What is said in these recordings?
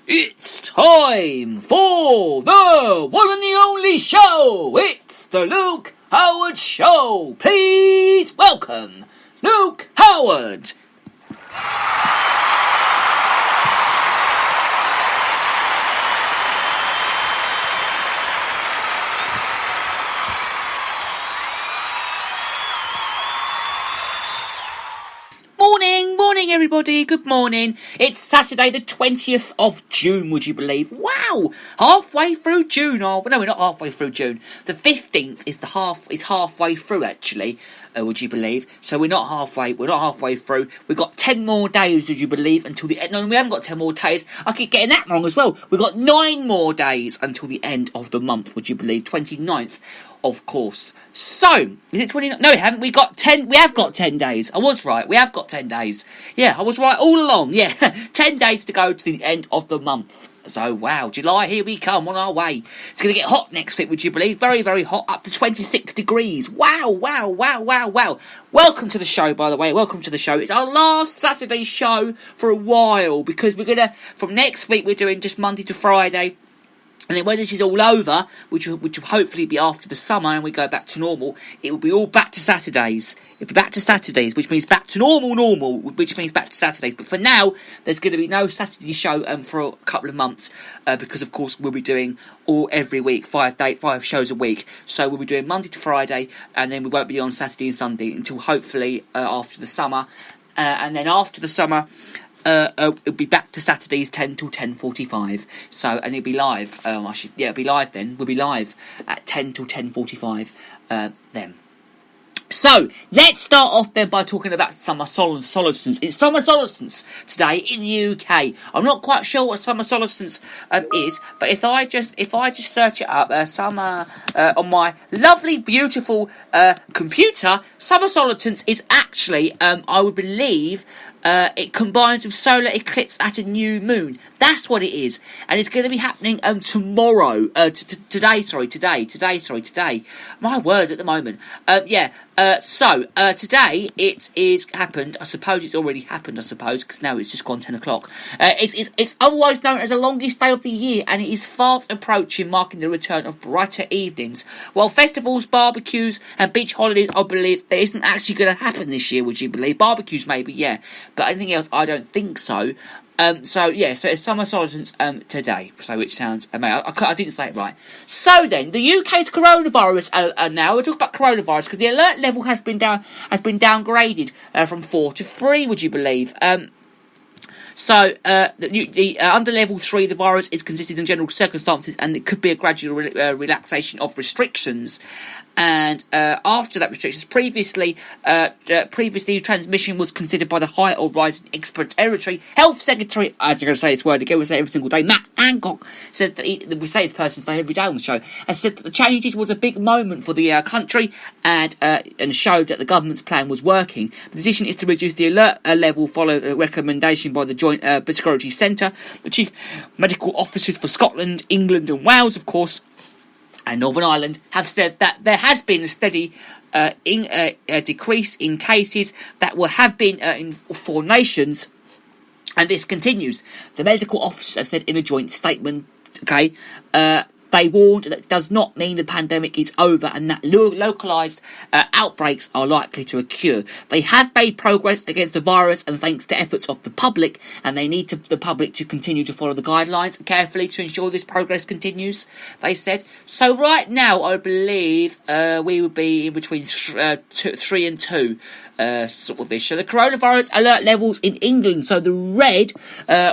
It's time for the one and the only show. It's the Luke Howard Show. Please welcome Luke Howard. Morning everybody, good morning. It's Saturday the 20th of June, would you believe? Wow, halfway through June. No, we're not halfway through June. The 15th is halfway through actually, would you believe? So we're not halfway through. We've got 10 more days, would you believe, until the end. No, we haven't got 10 more days. I keep getting that wrong as well. We've got 9 more days until the end of the month, would you believe? 29th. Of course. So, is it 29? No, we haven't. We have got 10 days. I was right. We have got 10 days. Yeah, I was right all along. Yeah, 10 days to go to the end of the month. So, wow, July, here we come, on our way. It's going to get hot next week, would you believe? Very, very hot, up to 26 degrees. Wow. Welcome to the show, by the way. Welcome to the show. It's our last Saturday show for a while, because from next week, we're doing just Monday to Friday. And then when this is all over, which will hopefully be after the summer and we go back to normal, it will be all back to Saturdays. It'll be back to Saturdays, which means back to normal, which means back to Saturdays. But for now, there's going to be no Saturday show for a couple of months because, of course, we'll be doing every week, 5 shows a week. So we'll be doing Monday to Friday, and then we won't be on Saturday and Sunday until hopefully after the summer. And then after the summer, it'll be back to Saturdays 10 till 10:45. So, and it'll be live. It'll be live then. We'll be live at 10 till 10:45 then. So, let's start off then by talking about summer solstice. It's summer solstice today in the UK. I'm not quite sure what summer solstice is, but if I just search it up, summer on my lovely, beautiful computer, summer solstice is actually, I would believe, it combines with solar eclipse at a new moon. That's what it is, and it's going to be happening tomorrow. Today. My words at the moment. So today it is happened. I suppose it's already happened. Because now it's just gone 10 o'clock. It's otherwise known as the longest day of the year, and it is fast approaching, marking the return of brighter evenings. While festivals, barbecues, and beach holidays, I believe, that isn't actually going to happen this year. Would you believe? Barbecues maybe, yeah, but anything else, I don't think so. So it's summer solstice today. So which sounds amazing. I didn't say it right. So then, the UK's coronavirus now. We'll talk about coronavirus because the alert level has been downgraded from 4 to 3. Would you believe? Under level 3, the virus is considered in general circumstances, and it could be a gradual relaxation of restrictions. And after that restrictions, previously transmission was considered by the high or rising expert territory. Health Secretary, as I'm going to say this word again, we say it every single day, Matt Hancock, said that we say this person's name every day on the show, has said that the changes was a big moment for the country and showed that the government's plan was working. The decision is to reduce the alert level, followed a recommendation by the Joint Security Centre. The chief medical officers for Scotland, England and Wales, of course, and Northern Ireland have said that there has been a steady decrease in cases that have been in 4 nations, and this continues. The medical officer said in a joint statement, they warned that it does not mean the pandemic is over and that localised outbreaks are likely to occur. They have made progress against the virus and thanks to efforts of the public, and they need the public to continue to follow the guidelines carefully to ensure this progress continues, they said. So right now, I believe we would be in between 3 and 2. So the coronavirus alert levels in England. So the red,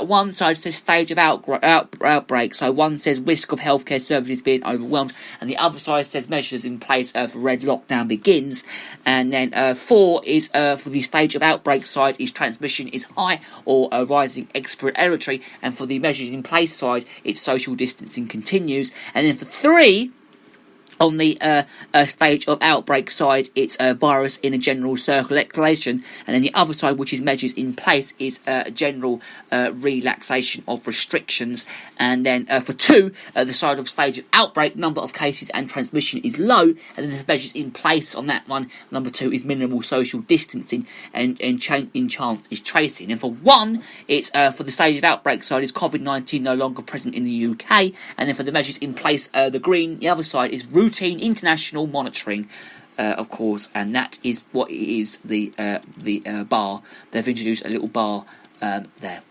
one side says stage of outbreak. So one says risk of healthcare services being overwhelmed, and the other side says measures in place for red lockdown begins. And then 4 is for the stage of outbreak side is transmission is high or rising exploratory, and for the measures in place side, it's social distancing continues. And then for 3. On the stage of outbreak side, it's a virus in a general circulation, and then the other side, which is measures in place, is a general relaxation of restrictions. And then for 2, the side of stage of outbreak, number of cases and transmission is low, and then the measures in place on that one, number 2, is minimal social distancing, and in chance is tracing. And for 1, it's for the stage of outbreak side is COVID-19 no longer present in the UK, and then for the measures in place, the green, the other side is routine international monitoring, of course, and that is what it is. The bar, they've introduced a little bar there.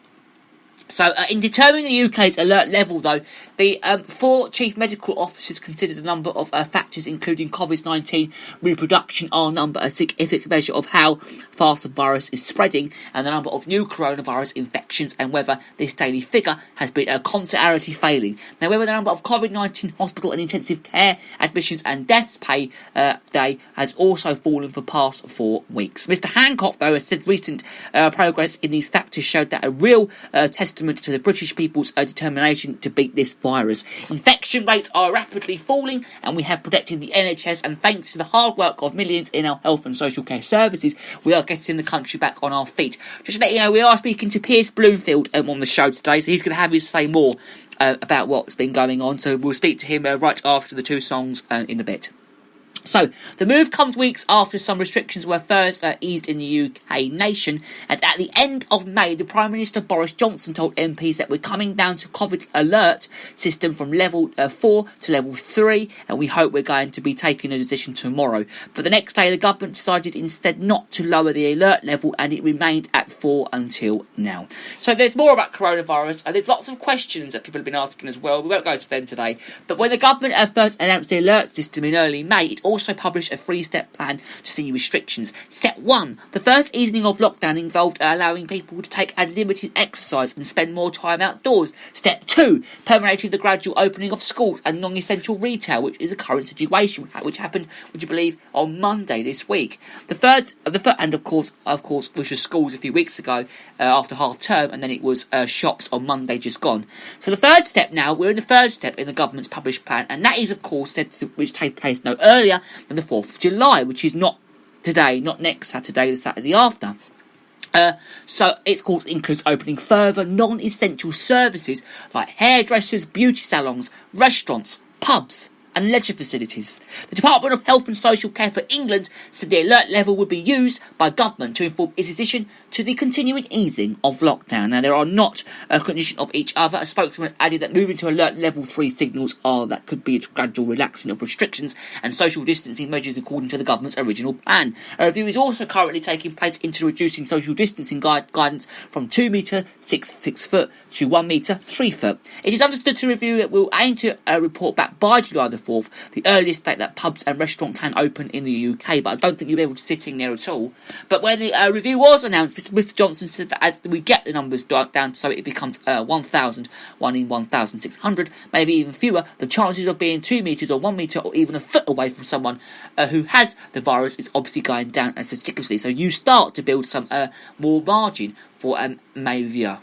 So, in determining the UK's alert level, though, the 4 chief medical officers considered a number of factors, including COVID-19 reproduction, number, a significant measure of how fast the virus is spreading, and the number of new coronavirus infections, and whether this daily figure has been constantly failing. Now, whether the number of COVID-19 hospital and intensive care admissions and deaths per day has also fallen for the past 4 weeks. Mr. Hancock, though, has said recent progress in these factors showed that a real testament to the British people's determination to beat this virus. Infection rates are rapidly falling, and we have protected the NHS, and thanks to the hard work of millions in our health and social care services, we are getting the country back on our feet. Just to let you know, we are speaking to Piers Bloomfield on the show today, so he's going to have his say more about what's been going on, so we'll speak to him right after the 2 songs in a bit. So, the move comes weeks after some restrictions were first eased in the UK nation, and at the end of May, the Prime Minister Boris Johnson told MPs that we're coming down to COVID alert system from level 4 to level 3, and we hope we're going to be taking a decision tomorrow. But the next day, the government decided instead not to lower the alert level, and it remained at 4 until now. So, there's more about coronavirus, and there's lots of questions that people have been asking as well. We won't go to them today. But when the government first announced the alert system in early May, it also published a 3-step plan to see restrictions. Step 1. The first easing of lockdown involved allowing people to take unlimited exercise and spend more time outdoors. Step 2. Permeated the gradual opening of schools and non-essential retail, which is a current situation, which happened, would you believe, on Monday this week. The third, and of course, which was schools a few weeks ago after half term, and then it was shops on Monday just gone. So the third step now, we're in the third step in the government's published plan, and that is, of course, which take place no earlier than the 4th of July, which is not today, not next Saturday, the Saturday after. So it includes opening further non-essential services like hairdressers, beauty salons, restaurants, pubs, and leisure facilities. The Department of Health and Social Care for England said the alert level would be used by government to inform its decision to the continuing easing of lockdown. Now, there are not a condition of each other. A spokesman added that moving to alert level 3 signals that could be a gradual relaxing of restrictions and social distancing measures according to the government's original plan. A review is also currently taking place into reducing social distancing guidance from 2 metre 6 foot to 1 metre 3 foot. It is understood to review that will aim to report back by July the 4th, the earliest date that pubs and restaurants can open in the UK, but I don't think you'll be able to sit in there at all. But when the review was announced, Mr. Johnson said that as we get the numbers down so it becomes 1,000, 1 in 1,600, maybe even fewer, the chances of being 2 metres or 1 metre or even a foot away from someone who has the virus is obviously going down statistically. So you start to build some more margin for Mayvia.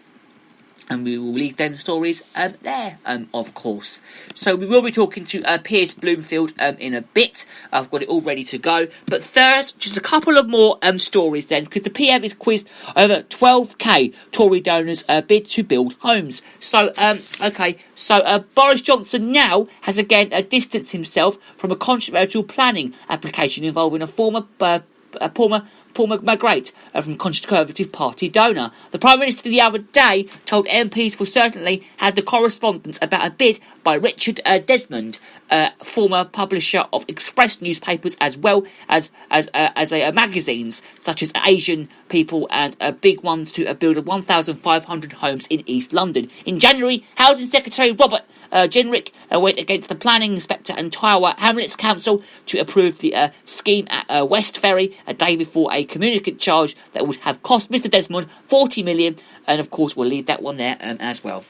And we will leave them stories there, of course. So we will be talking to Piers Bloomfield in a bit. I've got it all ready to go. But first, just a couple of more stories then, because the PM is quizzed over 12k Tory donors bid to build homes. So, Boris Johnson now has again distanced himself from a controversial planning application involving a former migrate from Conservative Party donor. The Prime Minister the other day told MPs for certainly had the correspondence about a bid by Richard Desmond, former publisher of Express newspapers as well as magazines such as Asian People and big ones to build 1,500 homes in East London. In January, Housing Secretary Robert Jenrick went against the planning inspector and Tower Hamlets Council to approve the scheme at West Ferry a day before a communicant charge that would have cost Mr Desmond 40 million, and of course we'll leave that one there as well.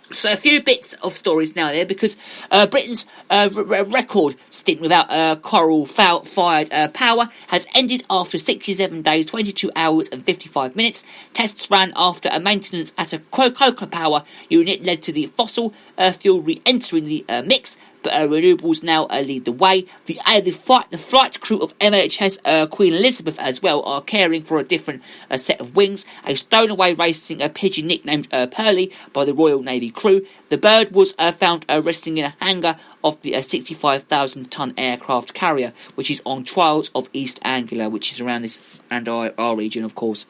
So a few bits of stories now there, because Britain's record stint without coal-fired power has ended after 67 days, 22 hours and 55 minutes. Tests ran after a maintenance at a coal power unit led to the fossil fuel re-entering the mix, but renewables now lead the way. The flight crew of MHS Queen Elizabeth as well are caring for a different set of wings. A stowaway racing pigeon nicknamed Pearly by the Royal Navy crew. The bird was found resting in a hangar of the 65,000-ton aircraft carrier, which is on trials of East Anglia, which is around this and our region, of course.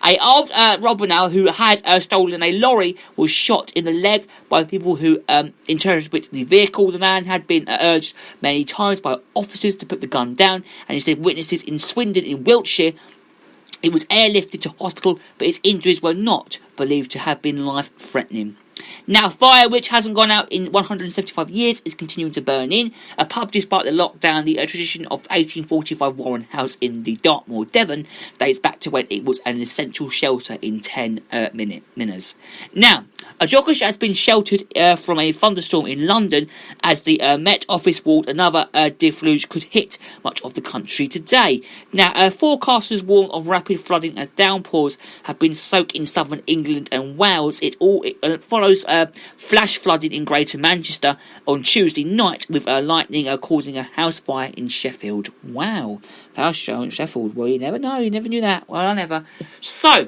A armed robber now who had stolen a lorry was shot in the leg by people who interrogated the vehicle. The man had been urged many times by officers to put the gun down, and he said witnesses in Swindon in Wiltshire. It was airlifted to hospital, but his injuries were not believed to have been life-threatening. Now, fire, which hasn't gone out in 175 years, is continuing to burn in a pub despite the lockdown. The tradition of 1845 Warren House in the Dartmoor, Devon, dates back to when it was an essential shelter in 10 minutes. Now, a jogger has been sheltered from a thunderstorm in London as the Met Office warned another deluge could hit much of the country today. Now, forecasters warn of rapid flooding as downpours have been soaked in southern England and Wales. It follows flash flooding in Greater Manchester on Tuesday night with lightning causing a house fire in Sheffield. Wow, house show in Sheffield. Well, you never know. You never knew that. Well, I never. So,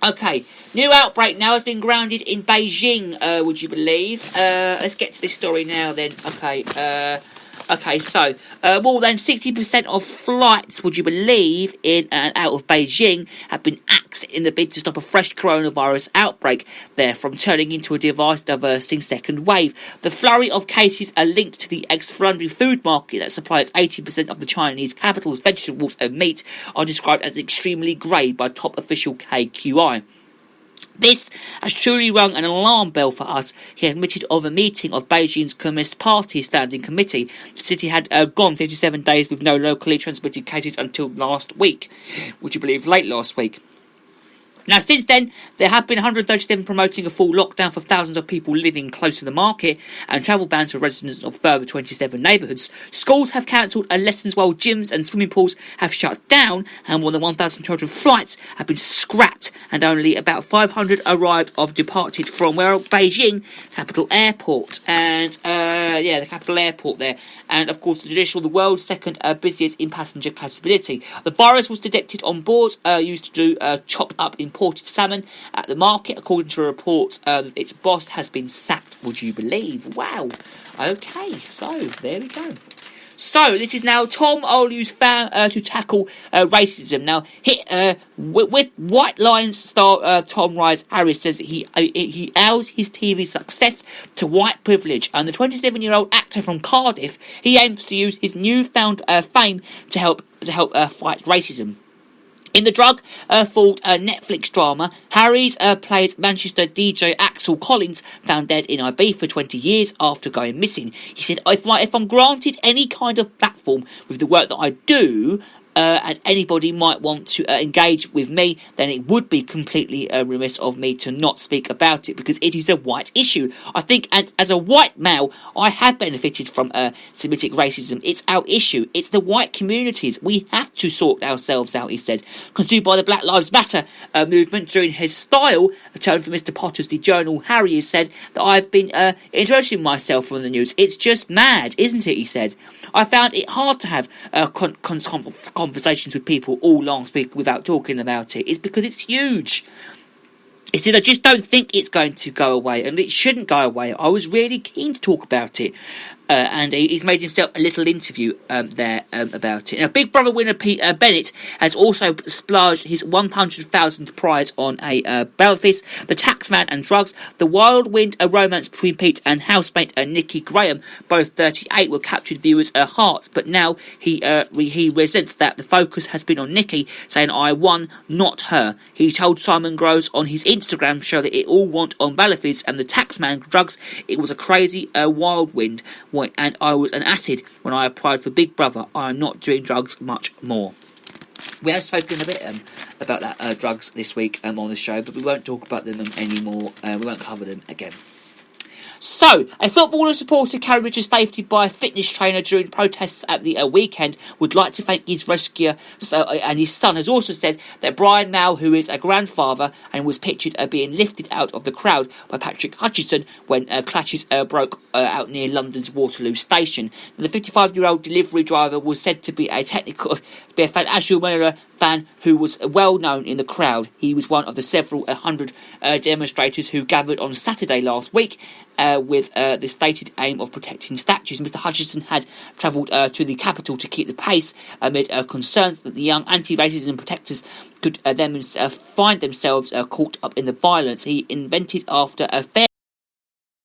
okay, new outbreak now has been grounded in Beijing. Would you believe? Let's get to this story now. Then, okay. So, more than 60% of flights, would you believe, in and out of Beijing have been axed in a bid to stop a fresh coronavirus outbreak there from turning into a device-diversing second wave. The flurry of cases are linked to the ex-Flundry food market that supplies 80% of the Chinese capital's vegetables and meat are described as extremely grave by top official KQI. This has truly rung an alarm bell for us, he admitted of a meeting of Beijing's Communist Party Standing Committee. The city had gone 57 days with no locally transmitted cases until last week. Would you believe, late last week? Now, since then, there have been 137 promoting a full lockdown for thousands of people living close to the market and travel bans for residents of further 27 neighbourhoods. Schools have cancelled lessons while gyms and swimming pools have shut down, and more than 1,200 flights have been scrapped, and only about 500 arrived or departed from Beijing capital airport. And, the capital airport there. And, of course, the world's second busiest in passenger capacity. The virus was detected on boards used to do chop up imported salmon at the market. According to a report, its boss has been sacked, would you believe? Wow. Okay, so there we go. So, this is now Tom Olu's fan to tackle racism. Now, with White Lions star Tom Rise Harris says that he owes his TV success to white privilege, and the 27-year-old actor from Cardiff, he aims to use his newfound fame to help fight racism. In the drug-fueled Netflix drama, Harry's plays Manchester DJ Axel Collins, found dead in Ibiza for 20 years after going missing. He said, if I'm granted any kind of platform with the work that I do, and anybody might want to engage with me, then it would be completely remiss of me to not speak about it, because it is a white issue. I think as a white male, I have benefited from Semitic racism. It's our issue. It's the white communities. We have to sort ourselves out, he said. Consumed by the Black Lives Matter movement during his style, a tone from Mr. Potter's The Journal, Harry has said that I've been interesting myself from the news. It's just mad, isn't it, he said. I found it hard to have conversations with people all last week without talking about it. It's because it's huge. He said, I just don't think it's going to go away, and it shouldn't go away. I was really keen to talk about it. And he's made himself a little interview there about it. Now, Big Brother winner Pete Bennett has also splurged his £100,000 prize on a Belfast, The Taxman and Drugs. The whirlwind romance between Pete and housemate Nikki Graham, both 38, will captured viewers' hearts. But now he resents that the focus has been on Nikki, saying, I won, not her. He told Simon Groves on his Instagram show that it all went on Belfast and The Taxman Drugs. It was a crazy whirlwind. And I was an acid when I applied for Big Brother. I am not doing drugs much more. We have spoken a bit about that drugs this week on the show, but we won't talk about them anymore. We won't cover them again. So, a footballer supported carriage to safety by a fitness trainer during protests at the weekend would like to thank his rescuer, and his son has also said that Brian Mao, who is a grandfather and was pictured being lifted out of the crowd by Patrick Hutchinson when clashes broke out near London's Waterloo station. The 55-year-old delivery driver was said to be a financial fan who was well known in the crowd. He was one of the several hundred demonstrators who gathered on Saturday last week with the stated aim of protecting statues. Mr. Hutchinson had travelled to the capital to keep the pace amid concerns that the young anti-racism protectors could then find themselves caught up in the violence he invented after a fair